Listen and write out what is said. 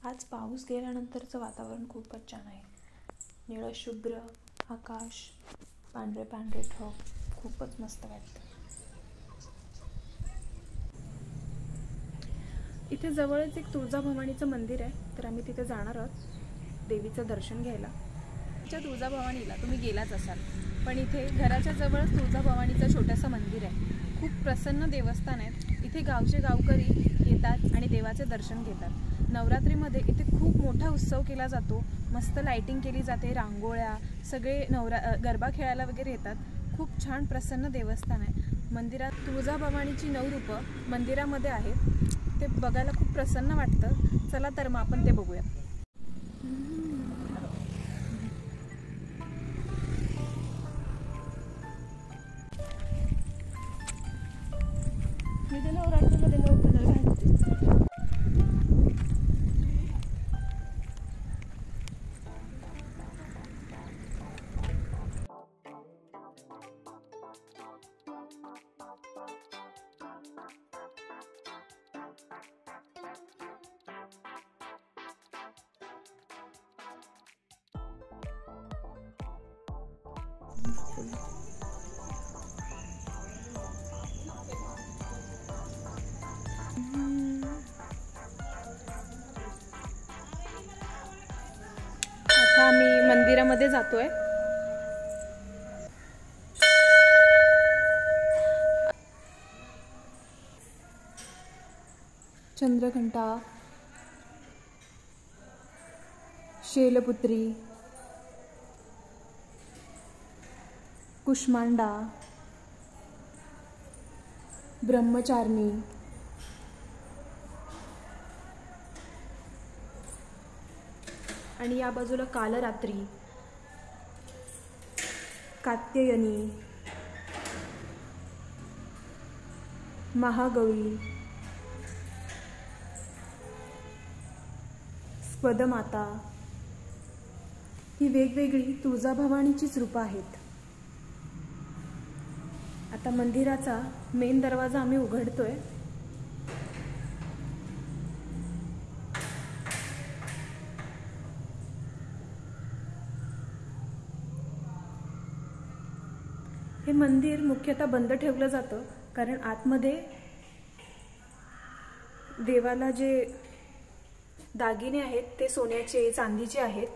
आज पाऊस गेल्यानंतरचं वातावरण खूपच छान आहे. निळं शुभ्र आकाश, पांढरे पांढरे ढग, खूपच मस्त वाटतं. इथे जवळच एक तुळजाभवानीचं मंदिर आहे, तर आम्ही तिथे जाणार आहोत देवीचं दर्शन घ्यायला. तुळजाभवानीला तुम्ही गेलाच असाल, पण इथे घराच्या जवळच तुळजाभवानीचं छोटंसं मंदिर आहे. खूप प्रसन्न देवस्थान आहे. इथे गावचे गावकरी येतात आणि देवाचे दर्शन घेतात. नवरात्रीमध्ये इथे खूप मोठा उत्सव केला जातो. मस्त लाइटिंग केली जाते, रांगोळ्या, सगळे गरबा खेळायला वगैरे येतात. खूप छान प्रसन्न देवस्थान आहे. मंदिरात तुळजाभवानीची 9 रूपं मंदिरामध्ये आहेत. ते बघायला खूप प्रसन्न वाटतं. चला तर मग आपण ते बघूया. मी ते नवरात्रीमध्ये नवकलर घालते. आता आम्ही मंदिरामध्ये जातोय. चंद्रघंटा, शैलपुत्री, कुष्मांडा, ब्रह्मचारिणी, आणि या बाजूला कालरात्री, कात्यायनी, महागौरी, स्पदमाता, ही वेगवेगळी तुळजाभवानीचीच रूपं आहेत. आता मंदिराचा मेन दरवाजा आम्ही उघडतोय. हे मंदिर मुख्यतः बंद ठेवलं जातं, कारण आतमध्ये देवाला जे दागिने आहेत ते सोन्याचे, चांदीचे आहेत.